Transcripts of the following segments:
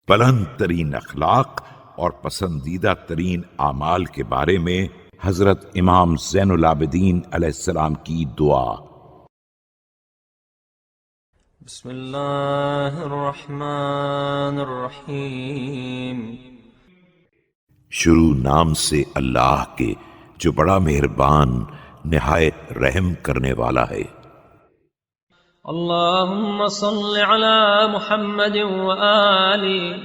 بلند ترین اخلاق اور پسندیدہ ترین اعمال کے بارے میں حضرت امام زین العابدین علیہ السلام کی دعا۔ بسم اللہ الرحمن الرحیم۔ شروع نام سے اللہ کے جو بڑا مہربان نہایت رحم کرنے والا ہے۔ اللہم صل علی محمد وآلہ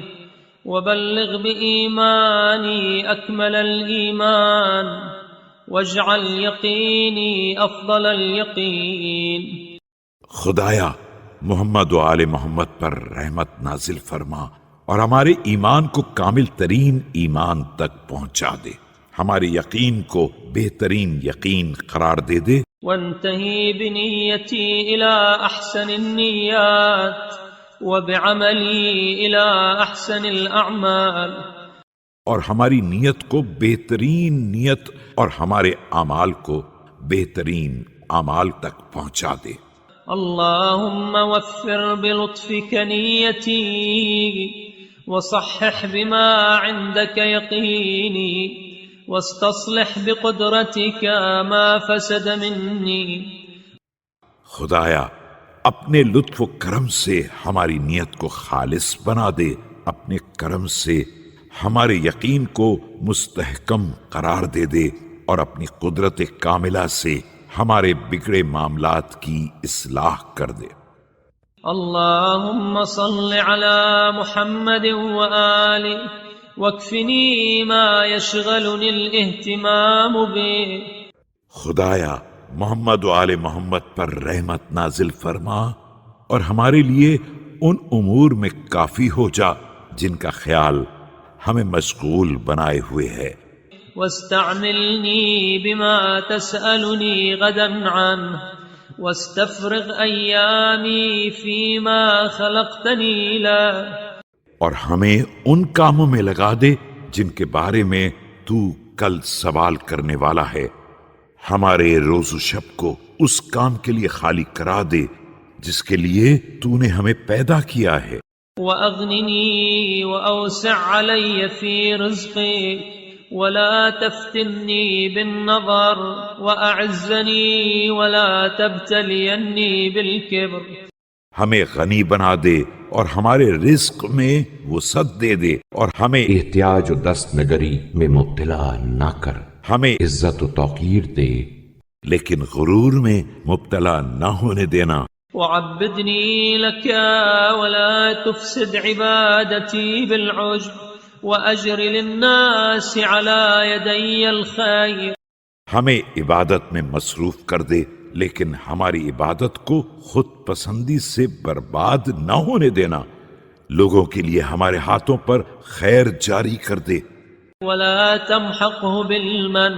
وبلغ بإیمانی اکمل الایمان واجعل یقینی افضل الیقین۔ خدایا محمد و آل محمد پر رحمت نازل فرما اور ہمارے ایمان کو کامل ترین ایمان تک پہنچا دے، ہمارے یقین کو بہترین یقین قرار دے دے۔ وانتہی بنیتی الى احسن النیات وبعملی الى احسن الاعمال، اور ہماری نیت کو بہترین نیت اور ہمارے اعمال کو بہترین اعمال تک پہنچا دے۔ اللہم وفر بلطفک نیتی وصحح بما عندك یقینی واستصلح بقدرتك ما فسد منی۔ خدایا اپنے لطف و کرم سے ہماری نیت کو خالص بنا دے، اپنے کرم سے ہمارے یقین کو مستحکم قرار دے دے، اور اپنی قدرت کاملہ سے ہمارے بگڑے معاملات کی اصلاح کر دے۔ اللہم صل علی محمد وآلہ واکفنی ما یشغلنی الاہتمام بہ۔ خدایا محمد و آل محمد پر رحمت نازل فرما اور ہمارے لیے ان امور میں کافی ہو جا جن کا خیال ہمیں مشغول بنائے ہوئے ہے۔ واستعملنی بما تسألنی غدا عنہ واستفرغ ایامی فیما خلقتنی له، اور ہمیں ان کاموں میں لگا دے جن کے بارے میں تو کل سوال کرنے والا ہے، ہمارے روز و شب کو اس کام کے لیے خالی کرا دے جس کے لیے تو نے ہمیں پیدا کیا ہے۔ وَأَغْنِنِي وَأَوْسِعْ عَلَيَّ فِي رِزْقِي وَلَا تَفْتِنِّي بِالنَّظَرِ وَأَعِزَّنِي وَلَا تَبْتَلِيَنِّي بِالْكِبْرِ۔ ہمیں غنی بنا دے اور ہمارے رزق میں وسعت دے دے، اور ہمیں احتیاج و دست نگری میں مبتلا نہ کر، ہمیں عزت و توقیر دے لیکن غرور میں مبتلا نہ ہونے دینا۔ وعبدني لك ولا تفسد عبادتي بالعجب وأجر للناس على يدي الخير۔ ہمیں عبادت میں مصروف کر دے لیکن ہماری عبادت کو خود پسندی سے برباد نہ ہونے دینا، لوگوں کے لیے ہمارے ہاتھوں پر خیر جاری کر دے۔ ولا تمحقه بالمن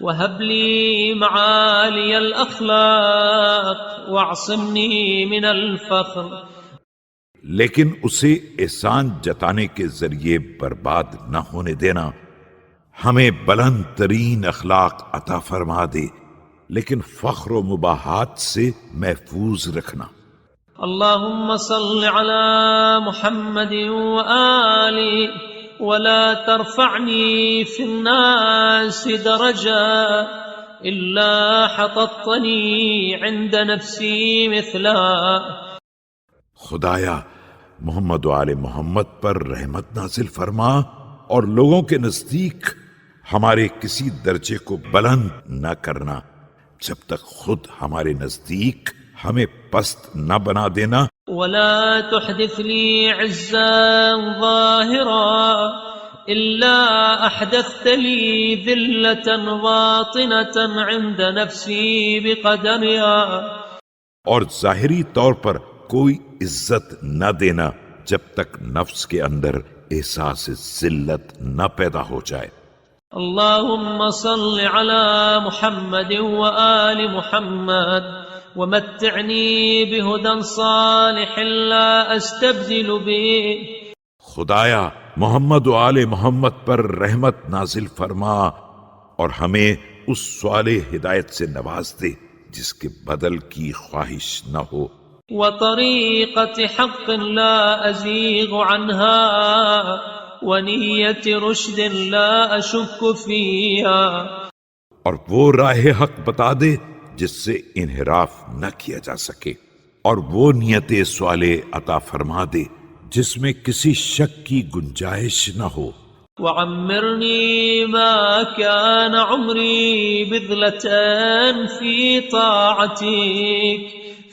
وهب لي معالي الأخلاق واعصمني من الفخر۔ لیکن اسے احسان جتانے کے ذریعے برباد نہ ہونے دینا، ہمیں بلند ترین اخلاق عطا فرما دے لیکن فخر و مباحات سے محفوظ رکھنا۔ اللهم صل على محمد وآله ولا ترفعني في الناس درجة إلا حططني عند نفسي مثلا۔ خدایا محمد و آل محمد پر رحمت نازل فرما اور لوگوں کے نزدیک ہمارے کسی درجے کو بلند نہ کرنا جب تک خود ہمارے نزدیک ہمیں پست نہ بنا دینا۔ ولا تحدث لي عزا ظاهرا إلا أحدثت لي ذلة باطنة عند نفسي بقدرها، اور ظاہری طور پر کوئی عزت نہ دینا جب تک نفس کے اندر احساس ذلت نہ پیدا ہو جائے۔ اللهم صل على محمد وآل محمد ومتعني بهدى صالح لا استبدل به۔ خدایا محمد و آل محمد پر رحمت نازل فرما اور ہمیں اس صالح ہدایت سے نواز دے جس کے بدل کی خواہش نہ ہو۔ وطريقة حق لا أزيغ عنها ونية رشد لا أشك فيها، اور وہ راہ حق بتا دے جس سے انحراف نہ کیا جا سکے، اور وہ نیت صالح عطا فرما دے جس میں کسی شک کی گنجائش نہ ہو۔ وعمرني ما كان عمري بذلة في طاعتك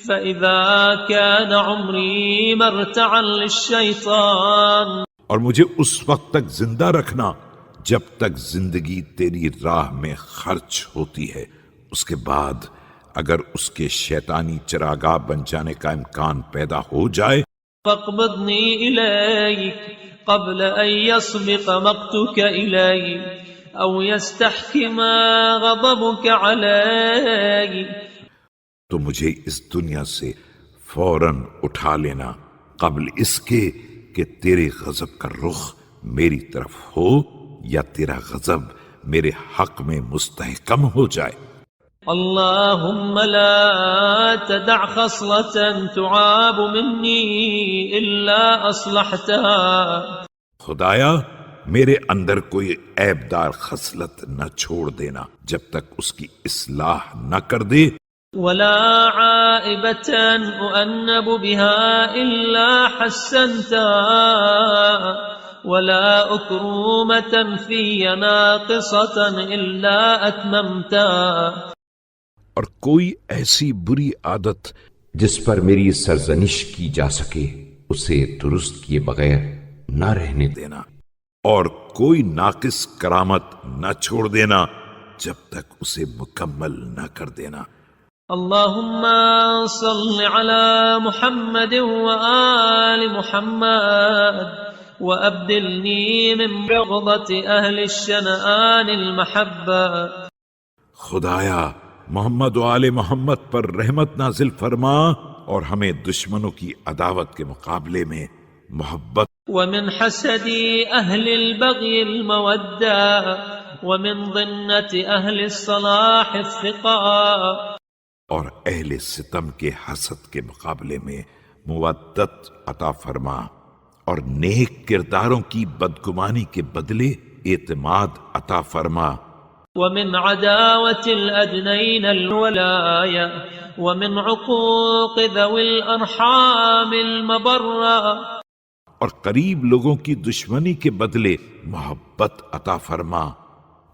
فإذا كان عمري مرتعا للشيطان، اور مجھے اس وقت تک زندہ رکھنا جب تک زندگی تیری راہ میں خرچ ہوتی ہے، اس کے بعد اگر اس کے شیطانی چراگاہ بن جانے کا امکان پیدا ہو جائے فاقبضني إليك قبل أن يسبق مقتك إلي أو يستحكم غضبك علي، تو مجھے اس دنیا سے فوراً اٹھا لینا قبل اس کے کہ تیرے غضب کا رخ میری طرف ہو یا تیرا غضب میرے حق میں مستحکم ہو جائے۔ اللهم لا تدع خصلة تعاب مني إلا أصلحتها، خدایا میرے اندر کوئی عیب دار خصلت نہ چھوڑ دینا جب تک اس کی اصلاح نہ کر دے، ولا عائبة أؤنب بها إلا حسنتها، ولا أكرومة في ناقصة إلا أتممتها، اور کوئی ایسی بری عادت جس پر میری سرزنش کی جا سکے اسے درست کیے بغیر نہ رہنے دینا، اور کوئی ناقص کرامت نہ چھوڑ دینا جب تک اسے مکمل نہ کر دینا۔ اللهم صل على محمد وآل محمد وأبدلني من بغضة أهل الشنآن المحبة، خدایا محمد و آل محمد پر رحمت نازل فرما اور ہمیں دشمنوں کی عداوت کے مقابلے میں محبت، ومن حسد أهل البغي المودة ومن ضنة أهل الصلاح الثقة، اور اہل ستم کے حسد کے مقابلے میں مودت عطا فرما، اور نیک کرداروں کی بدگمانی کے بدلے اعتماد عطا فرما، ومن عداوة الأدنين الولاية ومن عقوق ذوي الأرحام المبرة، اور قریب لوگوں کی دشمنی کے بدلے محبت عطا فرما،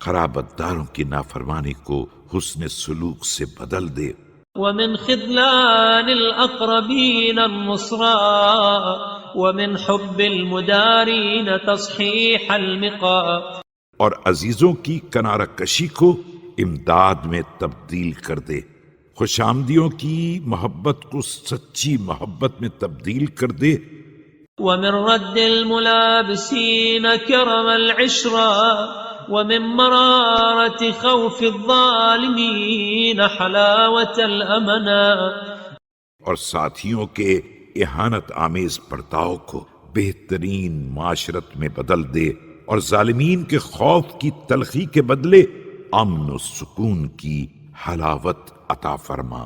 قرابت داروں کی نافرمانی کو حسن سلوک سے بدل دے، ومن خذلان الأقربين النصرى ومن حب المدارين تصحيح المقا، اور عزیزوں کی کنارہ کشی کو امداد میں تبدیل کر دے، خوش آمدیوں کی محبت کو سچی محبت میں تبدیل کر دے، ومن رد الملابسين كرم العشرة ومن مرارة خوف الظالمين حلاوة الأمنا، اور ساتھیوں کے اہانت آمیز برتاؤ کو بہترین معاشرت میں بدل دے، اور ظالمین کے خوف کی تلخی کے بدلے امن و سکون کی حلاوت عطا فرما۔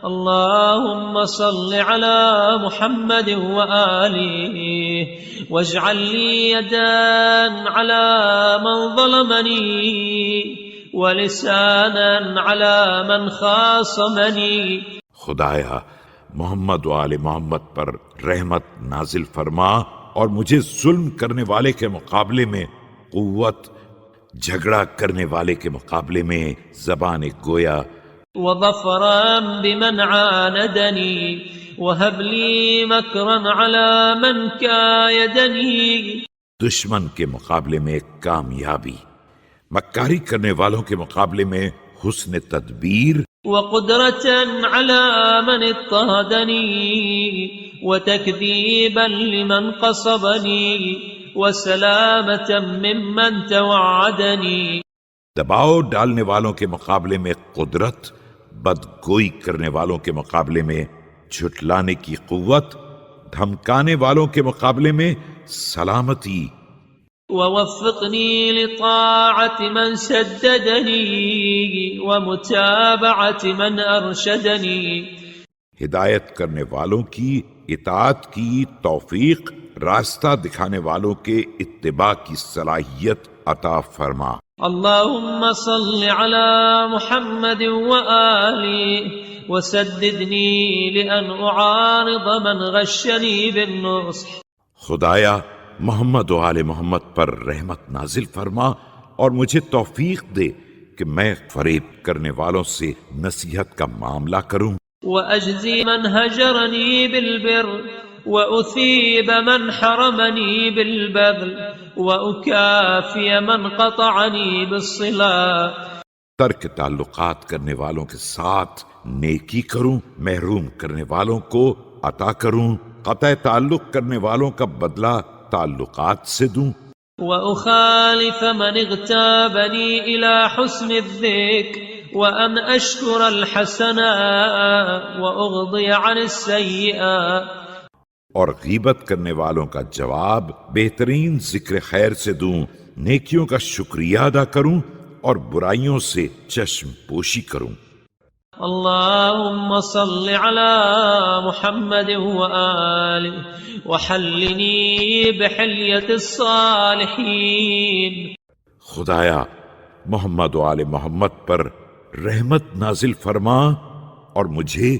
اللهم صل على محمد وآله واجعل لي يدا على من ظلمني ولسانا على من خاصمني، خدایا محمد و آل محمد پر رحمت نازل فرما اور مجھے ظلم کرنے والے کے مقابلے میں قوت، جھگڑا کرنے والے کے مقابلے میں زبان گویا، وظفرا بمن عاندني وهب لي مكرا على من كايدني، دشمن کے مقابلے میں کامیابی، مکاری کرنے والوں کے مقابلے میں حسن تدبیر، وقدرة على من اضطهدني وتكذيبا لمن قصبني وسلامة ممن توعدني، دباؤ ڈالنے والوں کے مقابلے میں قدرت، بدگوئی کرنے والوں کے مقابلے میں جھٹلانے کی قوت، دھمکانے والوں کے مقابلے میں سلامتی، ووفقني لطاعة من سددني ومتابعة من أرشدني، ہدایت کرنے والوں کی اطاعت کی توفیق، راستہ دکھانے والوں کے اتباع کی صلاحیت عطا فرما۔ اللهم صل على محمد وآله وسددني لأن أعارض من غشني بالنصح۔ خدایا محمد و آل محمد پر رحمت نازل فرما اور مجھے توفیق دے کہ میں فریب کرنے والوں سے نصیحت کا معاملہ کروں۔ وأجزي من هجرني بالبر وأثيب من حرمني بالبذل وأكافي من قطعني بالصلاة۔ ترک تعلقات کرنے والوں کے ساتھ نیکی کروں، محروم کرنے والوں کو عطا کروں، قطع تعلق کرنے والوں کا بدلہ تعلقات سے دوں۔ وأخالف من اغتابني إلى حسن الذكر وأن أشكر الحسنات وأغضي عن السيئات۔ اور غیبت کرنے والوں کا جواب بہترین ذکر خیر سے دوں، نیکیوں کا شکریہ ادا کروں اور برائیوں سے چشم پوشی کروں۔ اللهم صل على محمد وآله وحلني بحلية الصالحين۔ خدایا محمد و آل محمد پر رحمت نازل فرما اور مجھے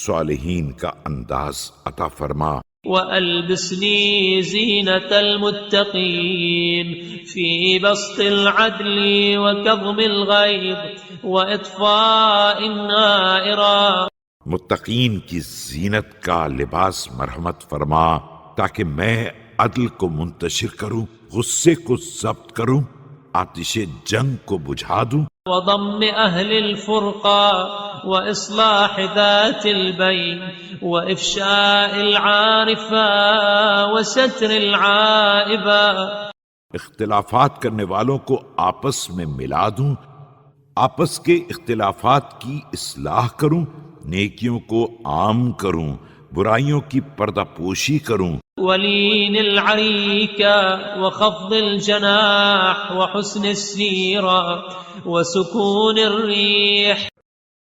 صالحین کا انداز عطا فرما۔ وألبسني زينة المتقين في بسط العدل وكظم الغيظ وإطفاء النائرات۔ متقین کی زینت کا لباس مرحمت فرما تاکہ میں عدل کو منتشر کروں، غصے کو ضبط کروں، آتش جنگ کو بجھا دوں۔ وضم أهل الفرقة وإصلاح ذات البين وإفشاء العارفة وستر العائبة۔ اختلافات کرنے والوں کو آپس میں ملا دوں، آپس کے اختلافات کی اصلاح کروں، نیکیوں کو عام کروں، برائیوں کی پردہ پوشی کروں۔ ولين العريكة وخفض الجناح وحسن السيرة وسكون الريح۔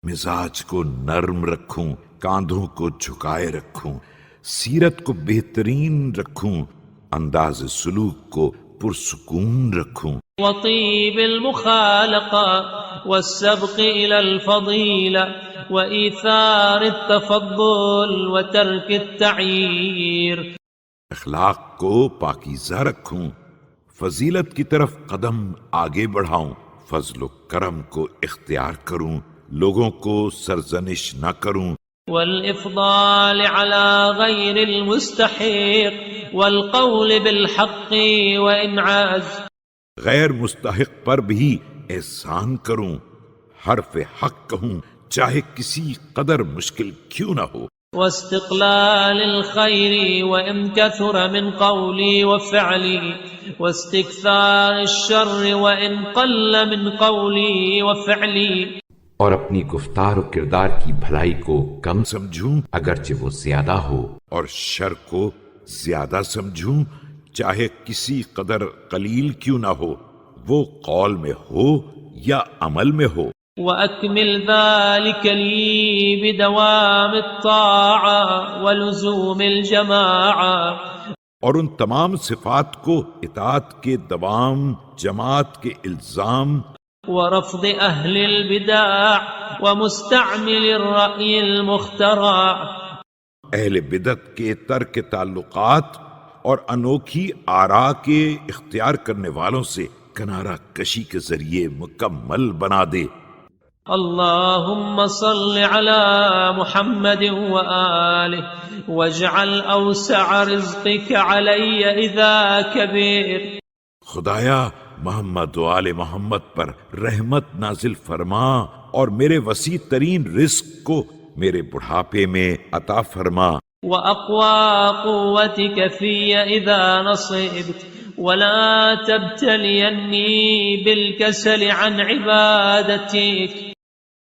مزاج کو نرم رکھوں، کاندھوں کو جھکائے رکھوں، سیرت کو بہترین رکھوں، انداز سلوک کو پرسکون رکھوں۔ وطيب المخالقة والسبق إلى الفضيلة وإيثار التفضل وترك التعيير۔ اخلاق کو پاکیزہ رکھوں، فضیلت کی طرف قدم آگے بڑھاؤں، فضل و کرم کو اختیار کروں، لوگوں کو سرزنش نہ کروں۔ والإفضال على غير المستحق والقول بالحق وإنعاز۔ غیر مستحق پر بھی احسان کروں، حرف حق کہوں چاہے کسی قدر مشکل کیوں نہ ہو۔ واستقلال الخير وإن كثر من قولي وفعلي واستكثار الشر وإن قل من قولي وفعلي۔ اور اپنی گفتار و کردار کی بھلائی کو کم سمجھوں اگرچہ وہ زیادہ ہو، اور شر کو زیادہ سمجھوں چاہے کسی قدر قلیل کیوں نہ ہو، وہ قول میں ہو یا عمل میں ہو۔ وأكمل ذلك لي بدوام الطاعة ولزوم الجماعة۔ اور ان تمام صفات کو اطاعت کے دوام، جماعت کے الزام، ورفض أهل البدع ومستعمل الرأي المخترع۔ اہل بدعت کے ترک تعلقات اور انوکھی آراء کے اختیار کرنے والوں سے کنارہ کشی کے ذریعے مکمل بنا دے۔ اللهم صل على محمد وآله واجعل أوسع رزقك علي إذا كبر۔ خدایا محمد و آل محمد پر رحمت نازل فرما اور میرے وسیع ترین رزق کو میرے بڑھاپے میں عطا فرما۔ وأقوى قوتك في إذا نصبت ولا تبتليني بالكسل عن عبادتك۔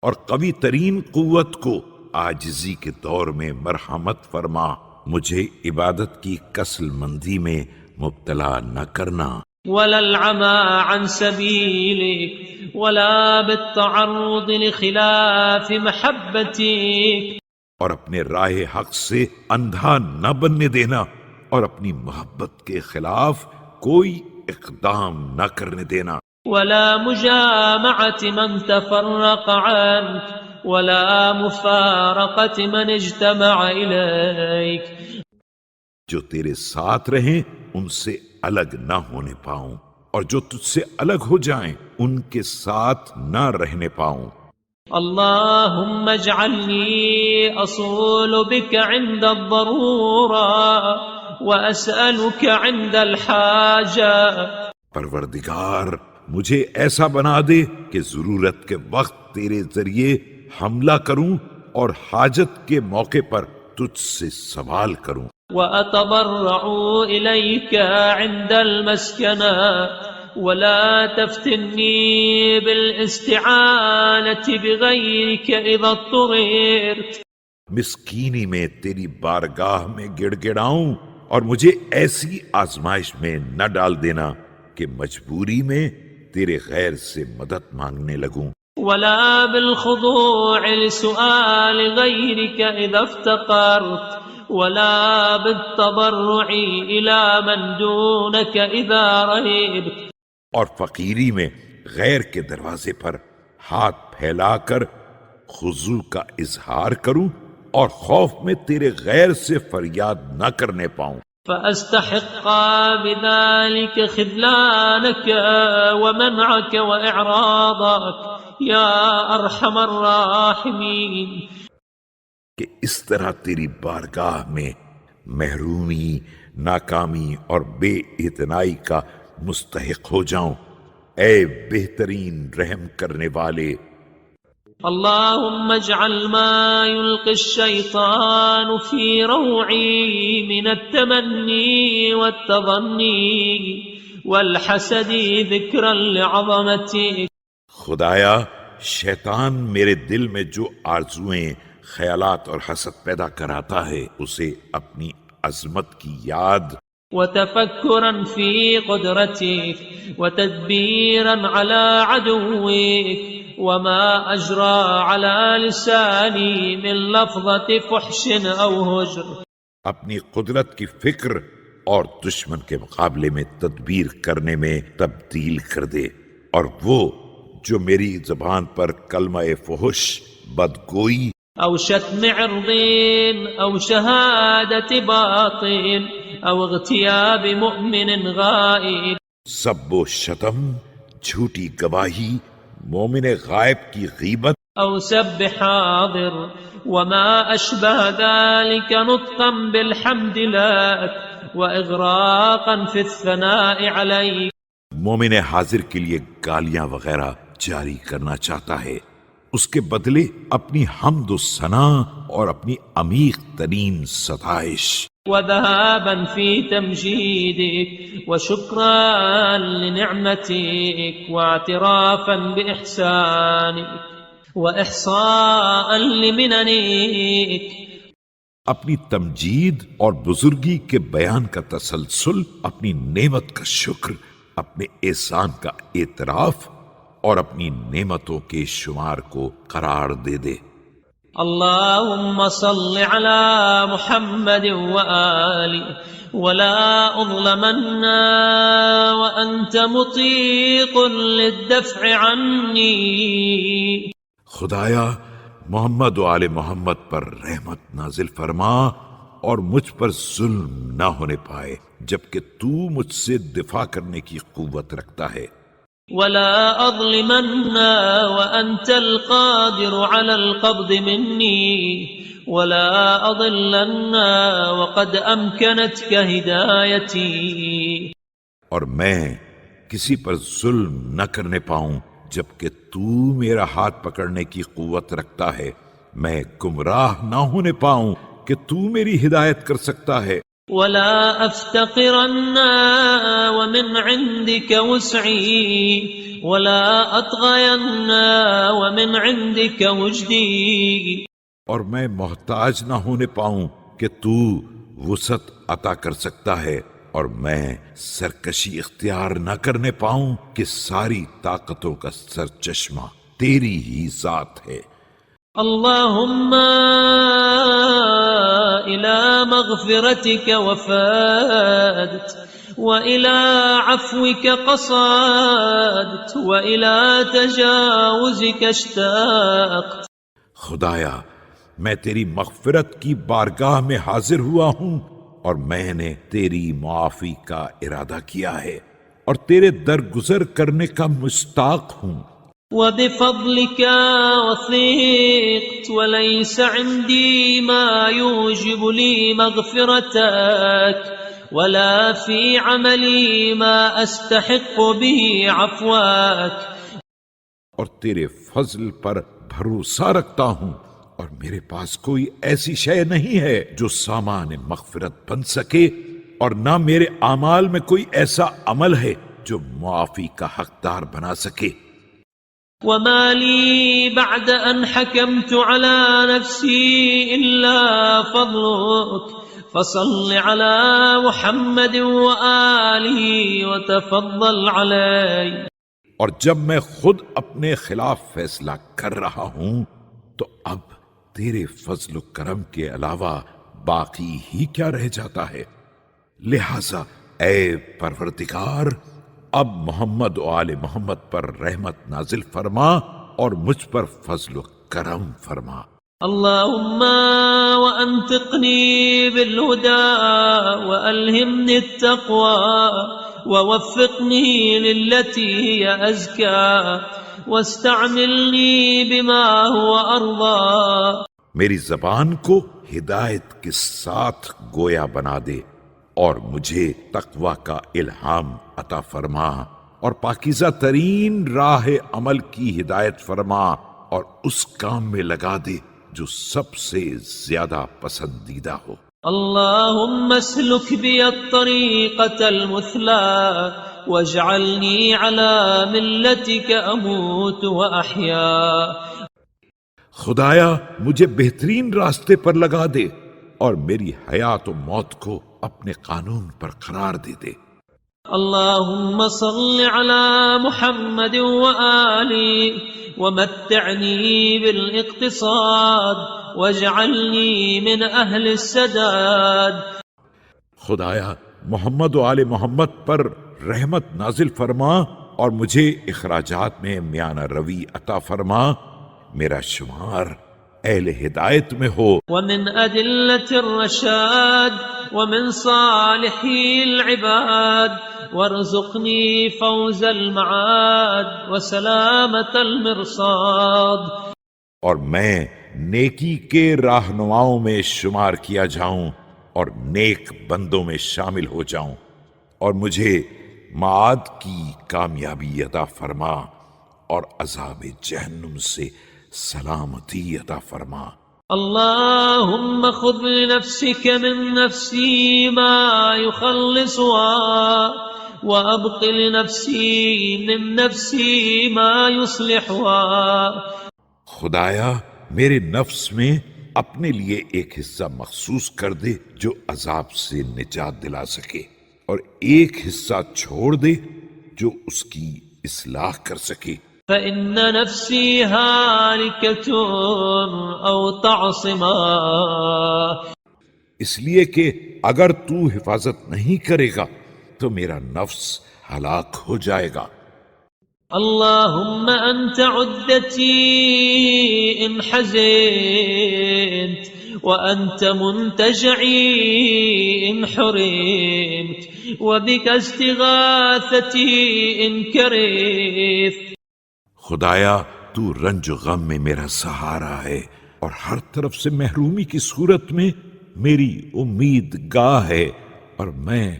اور قوی ترین قوت کو عاجزی کے دور میں مرحمت فرما، مجھے عبادت کی کسل مندی میں مبتلا نہ کرنا۔ ولا العمى عن سبيلك ولا بالتعرض لخلاف محبتك۔ اور اپنے راہ حق سے اندھا نہ بننے دینا، اور اپنی محبت کے خلاف کوئی اقدام نہ کرنے دینا، ولا مجامعة من تفرق عنك ولا مفارقة من اجتمع إليك، جو تیرے ساتھ رہیں ان سے الگ نہ ہونے پاؤں، اور جو تجھ سے الگ ہو جائیں ان کے ساتھ نہ رہنے پاؤں۔ اللهم اجعلني أصول بك عند الضرورة وأسألك عند الحاجة، پروردگار مجھے ایسا بنا دے کہ ضرورت کے وقت تیرے ذریعے حملہ کروں اور حاجت کے موقع پر تجھ سے سوال کروں، وأتضرع إليك عند المسكنة ولا تفتني بالاستعانة بغيرك إذا اضطررت، مسکینی میں تیری بارگاہ میں گڑ گڑاؤں، اور مجھے ایسی آزمائش میں نہ ڈال دینا کہ مجبوری میں تیرے غیر سے مدد مانگنے لگوں، ولا بالخضوع لسؤال غيرك إذا افتقرت ولا بالتضرع إلى من دونك إذا رهبت، اور فقیری میں غیر کے دروازے پر ہاتھ پھیلا کر خضوع کا اظہار کروں، اور خوف میں تیرے غیر سے فریاد نہ کرنے پاؤں، فأستحق بذلك خذلانك ومنعك وإعراضك يا أرحم الراحمين، کہ اس طرح تیری بارگاہ میں محرومی، ناکامی اور بے اعتنائی کا مستحق ہو جاؤں، اے بہترین رحم کرنے والے۔ اللهم اجعل ما يلقي الشيطان في روعي من التمني والتظني والحسد ذكرا لعظمتك، خدایا شیطان میرے دل میں جو آرزویں، خیالات اور حسد پیدا کراتا ہے اسے اپنی عظمت کی یاد، وتفكرا في قدرتك وتدبيرا على عدوك وما أجرى على لساني من لفظة فحش أو هجر، اپنی قدرت کی فکر اور دشمن کے مقابلے میں تدبیر کرنے میں تبدیل کر دے، اور وہ جو میری زبان پر کلمہ فحش، بدگوئی أو شتم عرض أو شهادة باطل أو اغتياب مؤمن غائب، سب و شتم، جھوٹی گواہی، مومن غائب کی غیبت، أو سب حاضر وما أشبه ذلك نطقا بالحمد لك وإغراقا في الثناء عليك، مومن حاضر کے لیے گالیاں وغیرہ جاری کرنا چاہتا ہے، اس کے بدلے اپنی حمد و ثنا اور اپنی عمیق ترین ستائش، وذهابا في تمجيدك وشكرا لنعمتك واعترافا بإحسانك وإحصاء لمننك، اپنی تمجید اور بزرگی کے بیان کا تسلسل، اپنی نعمت کا شکر، اپنے احسان کا اعتراف اور اپنی نعمتوں کے شمار کو قرار دے دے۔ اللهم صل على محمد وآله ولا أظلمن وأنت مطيق للدفع عني، خدایا محمد و آل محمد پر رحمت نازل فرما اور مجھ پر ظلم نہ ہونے پائے جبکہ تو مجھ سے دفاع کرنے کی قوت رکھتا ہے۔ ولا أظلمن وأنت القادر على القبض مني ولا أضلن وقد أمكنتك هدايتي، اور میں کسی پر ظلم نہ کرنے پاؤں جبکہ تو میرا ہاتھ پکڑنے کی قوت رکھتا ہے، میں گمراہ نہ ہونے پاؤں کہ تو میری ہدایت کر سکتا ہے۔ ولا أفتقرن ومن عندك وسعي ولا أطغين ومن عندك وجدي، اور میں محتاج نہ ہونے پاؤں کہ تو وسعت عطا کر سکتا ہے، اور میں سرکشی اختیار نہ کرنے پاؤں کہ ساری طاقتوں کا سرچشمہ تیری ہی ذات ہے۔ اللهم إلى مغفرتك وفادت، وإلى عفوك قصدت، وإلى تجاوزك اشتاقت۔ خدایا میں تیری مغفرت کی بارگاہ میں حاضر ہوا ہوں اور میں نے تیری معافی کا ارادہ کیا ہے اور تیرے درگزر کرنے کا مشتاق ہوں۔ وبفضلك وثقت، وليس عندي ما يوجب لي مغفرتك، ولا في عملي ما أستحق به عفوك۔ اور تیرے فضل پر بھروسہ رکھتا ہوں اور میرے پاس کوئی ایسی شے نہیں ہے جو سامان مغفرت بن سکے، اور نہ میرے اعمال میں کوئی ایسا عمل ہے جو معافی کا حقدار بنا سکے۔ وما لي بعد أن حكمت على نفسي إلا فضلك، فصل على محمد وآله وتفضل علي۔ اور جب میں خود اپنے خلاف فیصلہ کر رہا ہوں تو اب تیرے فضل و کرم کے علاوہ باقی ہی کیا رہ جاتا ہے، لہذا اے پروردگار اب محمد و آل محمد پر رحمت نازل فرما اور مجھ پر فضل و کرم فرما۔ اللهم وأنطقني بالهدى وألهمني التقوى ووفقني للتي هي أزكى واستعملني بما هو أرضى۔ میری زبان کو ہدایت کے ساتھ گویا بنا دے اور مجھے تقوی کا الہام عطا فرما اور پاکیزہ ترین راہ عمل کی ہدایت فرما اور اس کام میں لگا دے جو سب سے زیادہ پسندیدہ ہو۔ اللهم اسلك بي الطريقة المثلى واجعلني على ملتك أموت وأحيا۔ خدایا مجھے بہترین راستے پر لگا دے اور میری حیات و موت کو اپنے قانون پر قرار دے دے۔ اللهم صل على محمد وآله ومتعني بالاقتصاد واجعلني من أهل السداد۔ خدایا محمد و آل محمد پر رحمت نازل فرما اور مجھے اخراجات میں میانہ روی عطا فرما، میرا شمار اہل ہدایت میں ہو۔ ومن أدلة الرشاد ومن صالحي العباد وارزقني فوز المعاد وسلامة المرصاد۔ اور میں نیکی کے راہنماؤں میں شمار کیا جاؤں اور نیک بندوں میں شامل ہو جاؤں، اور مجھے معاد کی کامیابی عطا فرما اور عذاب جہنم سے سلامتی عطا فرما۔ اللهم خذ لنفسك من نفسي ما يخلصها وأبق لنفسي من نفسي ما يصلحها۔ خدایا میرے نفس میں اپنے لیے ایک حصہ مخصوص کر دے جو عذاب سے نجات دلا سکے، اور ایک حصہ چھوڑ دے جو اس کی اصلاح کر سکے۔ فإن نفسي هالكة أو تعصما، اس لیے کہ اگر تو حفاظت نہیں کرے گا تو میرا نفس ہلاک ہو جائے گا۔ اللهم أنت عدتي إن حزنت، وأنت منتجعي إن حرمت، وبك استغاثتي إن كرهت۔ خدایا تو رنج و غم میں میرا سہارا ہے اور ہر طرف سے محرومی کی صورت میں میری امید گاہ ہے، اور میں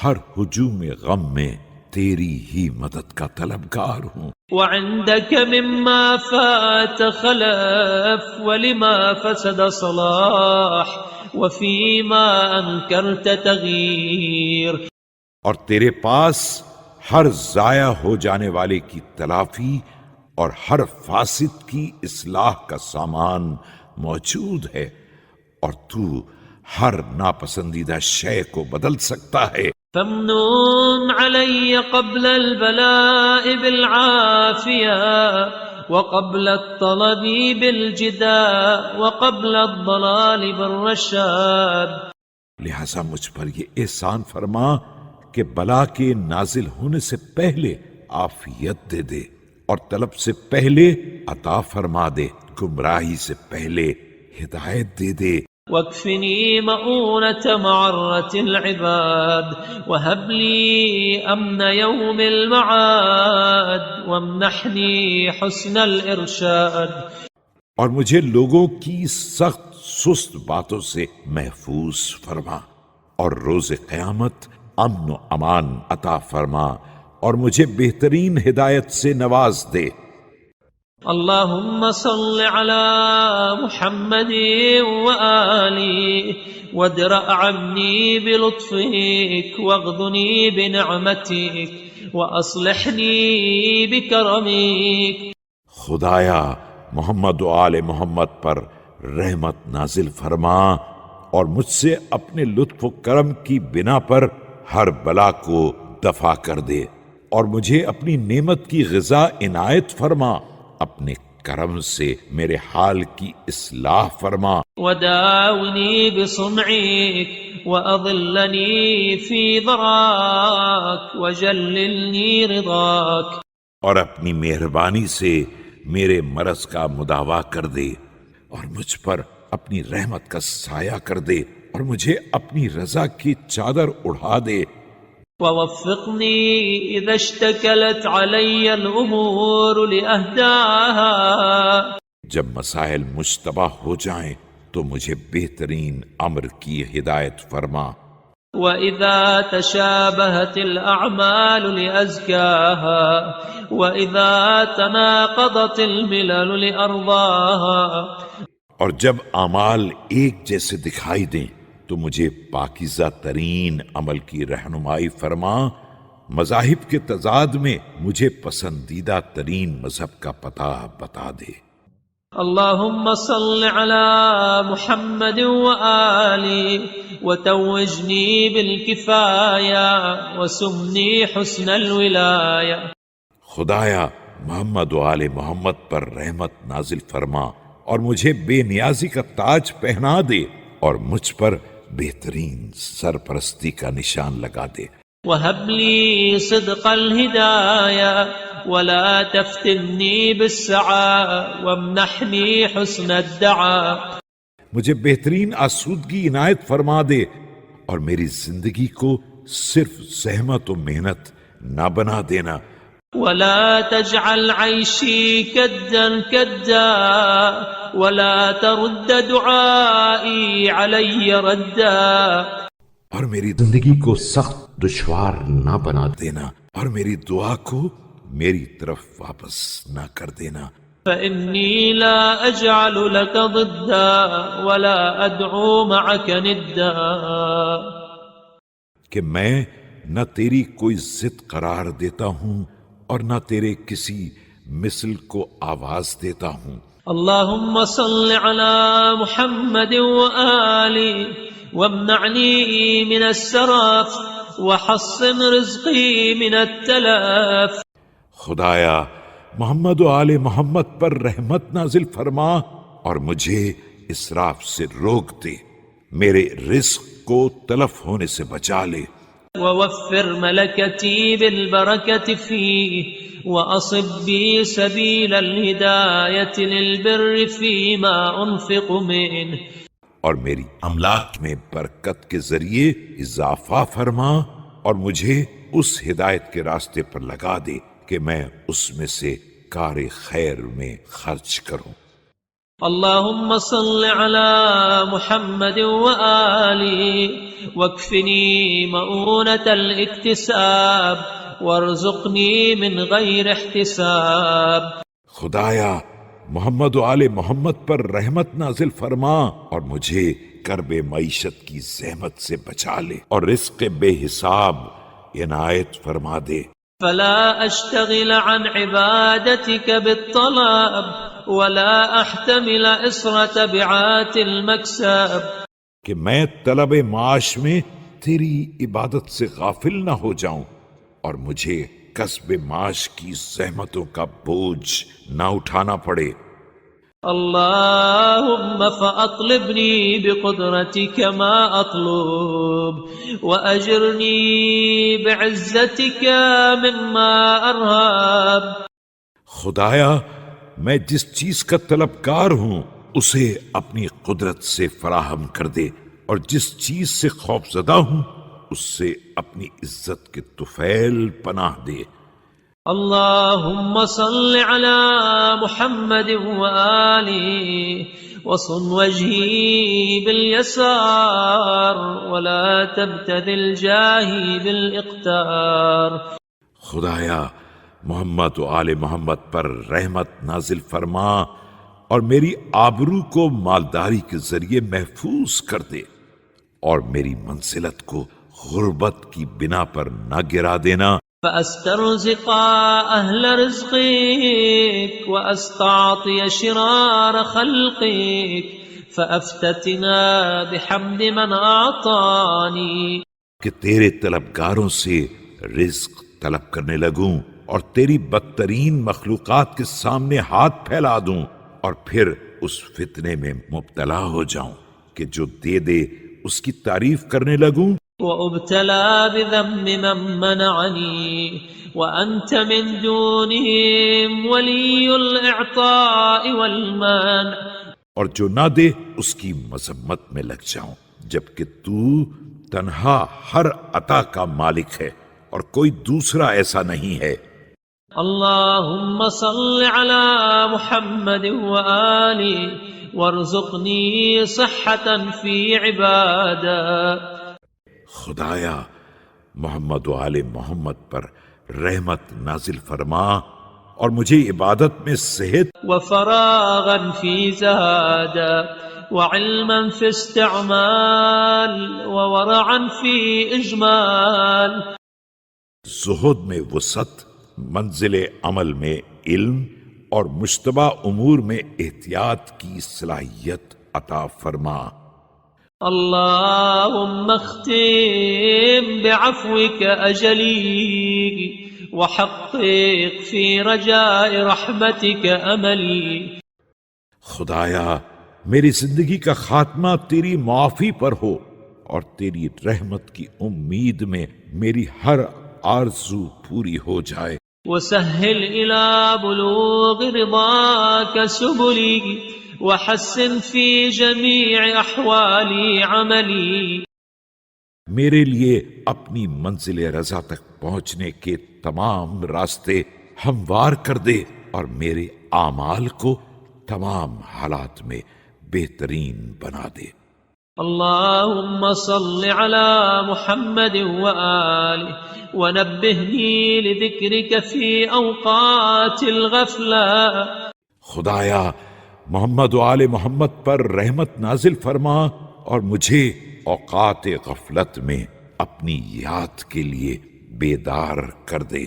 ہر ہجوم غم میں تیری ہی مدد کا طلبگار ہوں۔ وعندك مما فات خلف ولما فسد صلاح وفيما أنكرت تغيير۔ اور تیرے پاس ہر ضائع ہو جانے والے کی تلافی اور ہر فاسد کی اصلاح کا سامان موجود ہے، اور تو ہر ناپسندیدہ شے کو بدل سکتا ہے۔ فامنن علي قبل البلاء بالعافية وقبل الطلب بالجداء وقبل الضلال بالرشاد. لہذا مجھ پر یہ احسان فرما کہ بلا کے نازل ہونے سے پہلے عافیت دے دے، اور طلب سے پہلے عطا فرما دے، گمراہی سے پہلے ہدایت دے دے. واكفني مؤونة معرة العباد وهب لي أمن يوم المعاد وامنحني حسن الإرشاد. اور مجھے لوگوں کی سخت سست باتوں سے محفوظ فرما، اور روز قیامت امن و امان عطا فرما، اور مجھے بہترین ہدایت سے نواز دے. اللهم صل على محمد وآله وادرأ عني بلطفك واغضني بنعمتك وأصلحني بكرمك. خدایا محمد و آل محمد پر رحمت نازل فرما، اور مجھ سے اپنے لطف و کرم کی بنا پر ہر بلا کو دفع کر دے، اور مجھے اپنی نعمت کی غذا عنایت فرما، اپنے کرم سے میرے حال کی اصلاح فرما. وداوني بصنعك وأظلني في ضراك وجللني رضاك. اور اپنی مہربانی سے میرے مرض کا مداوا کر دے، اور مجھ پر اپنی رحمت کا سایہ کر دے، اور مجھے اپنی رضا کی چادر اڑا دے. ووفقني إذا اشتكلت علي الأمور لأهداها. جب مسائل مشتبہ ہو جائیں تو مجھے بہترین امر کی ہدایت فرما. وإذا تشابهت الأعمال لأزكاها وإذا تناقضت الملل لأرضاها. اور جب اعمال ایک جیسے دکھائی دیں تو مجھے پاکیزہ ترین عمل کی رہنمائی فرما. مذاہب کے تضاد میں مجھے پسندیدہ ترین مذہب کا پتہ بتا دے. اللهم صل على محمد وآله وتوجني بالكفاية وسمني حسن الولاية. خدایا محمد و آل محمد پر رحمت نازل فرما، اور مجھے بے نیازی کا تاج پہنا دے، اور مجھ پر بہترین سرپرستی کا نشان لگا دے. وهب لي صدق الهداية ولا تفتني بالسعى وامنحني حسن الدعاء. مجھے بہترین آسودگی عنایت فرما دے، اور میری زندگی کو صرف زحمت و محنت نہ بنا دینا. ولا تجعل عيشي كدا كدا ولا ترد دعائي علي ردا. اور میری زندگی کو سخت دشوار نہ بنا دے، دینا، اور میری دعا کو میری طرف واپس نہ کر دینا. فإني لا أجعل لك ضدا ولا أدعو معك ندا. کہ میں نہ تیری کوئی ضد قرار دیتا ہوں اور نہ تیرے کسی مثل کو آواز دیتا ہوں. اللهم صل على محمد وآله وامنعني من السرف وحصن رزقي من التلف. خدایا محمد و آل محمد پر رحمت نازل فرما، اور مجھے اسراف سے روک دے، میرے رزق کو تلف ہونے سے بچا لے. ووفر ملكتي بالبركة فيه وأصب بي سبيل الهداية للبر فيما أنفق منه. اور میری املاک میں برکت کے ذریعے اضافہ فرما، اور مجھے اس ہدایت کے راستے پر لگا دے کہ میں اس میں سے کار خیر میں خرچ کروں. اللهم صل على محمد وآله واكفني مؤونة الاكتساب وارزقني من غير احتساب. خدایا محمد و آل محمد پر رحمت نازل فرما، اور مجھے کرب معیشت کی زحمت سے بچا لے، اور رزق بے حساب عنایت فرما دے. فلا أشتغل عن عبادتك بالطلب ولا أحتمل إصر تبعات المكسب. کہ میں طلب معاش میں تیری عبادت سے غافل نہ ہو جاؤں، اور مجھے کسب معاش کی زحمتوں کا بوجھ نہ اٹھانا پڑے۔ اللهم فأطلبني بقدرتك ما أطلب وأجرني بعزتك مما أرهب۔ خدایا میں جس چیز کا طلبگار ہوں اسے اپنی قدرت سے فراہم کر دے، اور جس چیز سے خوف زدہ ہوں اس سے اپنی عزت کے طفیل پناہ دے۔ اللهم صل على محمد وآله وصن وجهي باليسار ولا تبتذل جاهي بالاقتار۔ خدایا محمد و آل محمد پر رحمت نازل فرما اور میری آبرو کو مالداری کے ذریعے محفوظ کر دے، اور میری منزلت کو غربت کی بنا پر نہ گرا دینا۔ فأسترزق أهل رزقك وأستعطي شرار خلقك فأفتتنا بحمد من أعطاني۔ کہ تیرے طلبگاروں سے رزق طلب کرنے لگوں اور تیری بدترین مخلوقات کے سامنے ہاتھ پھیلا دوں، اور پھر اس فتنے میں مبتلا ہو جاؤں کہ جو دے دے اس کی تعریف کرنے لگوں۔ وأبتلى بذم من منعني وأنت من دونهم ولي الإعطاء والمنع۔ اور جو نہ دے اس کی مذمت میں لگ جاؤں، جبکہ تو تنہا ہر عطا کا مالک ہے اور کوئی دوسرا ایسا نہیں ہے۔ اللهم صل على محمد وآله وارزقني صحة في عبادة۔ خدایا محمد و آل محمد پر رحمت نازل فرما اور مجھے عبادت میں صحت، وفراغا في زهادة وعلما في استعمال وورعا في إجمال۔ زہد میں وسعت، منزل عمل میں علم اور مشتبہ امور میں احتیاط کی صلاحیت عطا فرما۔ اللهم اختم بعفوك أجلي وحقق في رجاء رحمتك أملي۔ خدایا میری زندگی کا خاتمہ تیری معافی پر ہو اور تیری رحمت کی امید میں میری ہر آرزو پوری ہو جائے۔ وسهل إلى بلوغ رضاك سبلي وحسن في جميع أحوالي عملي۔ میرے لیے اپنی منزل رضا تک پہنچنے کے تمام راستے ہموار کر دے اور میرے اعمال کو تمام حالات میں بہترین بنا دے۔ اللهم صل على محمد وآله ونبهني لذكرك في أوقات الغفلة۔ خدایا محمد و آل محمد پر رحمت نازل فرما اور مجھے اوقات غفلت میں اپنی یاد کے لیے بیدار کر دے۔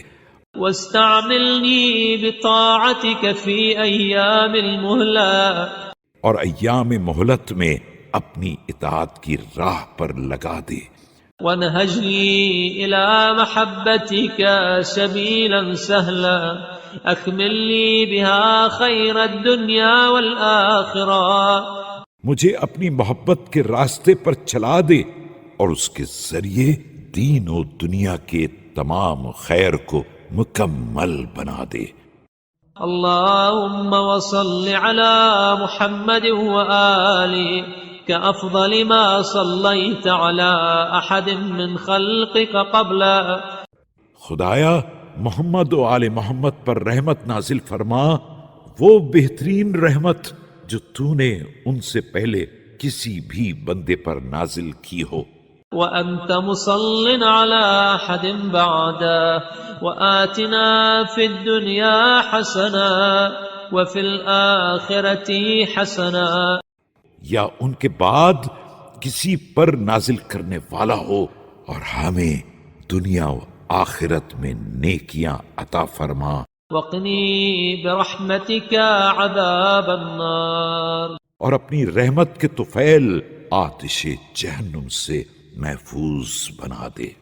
واستعملني بطاعتك في أيام المهلة۔ اور ایام مہلت میں اپنی اطاعت کی راہ پر لگا دے۔ وانهجني إلى محبتك سبيلا سهلا أكمل لي بها خير الدنيا والآخرة۔ مجھے اپنی محبت کے راستے پر چلا دے اور اس کے ذریعے دین و دنیا کے تمام خیر کو مکمل بنا دے۔ اللهم وصل على محمد وآله كأفضل ما صليت على أحد من خلقك قبله۔ خدایا محمد و آل محمد پر رحمت نازل فرما، وہ بہترین رحمت جو تو نے ان سے پہلے کسی بھی بندے پر نازل کی ہو۔ وأنت مصل على أحد بعده وآتنا في الدنيا حسنة وفي الآخرة حسنة۔ یا ان کے بعد کسی پر نازل کرنے والا ہو اور ہمیں دنیا و آخرت میں نیکیاں عطا فرما۔ وقنی برحمتک عذاب النار۔ اور اپنی رحمت کے طفیل آتش جہنم سے محفوظ بنا دے۔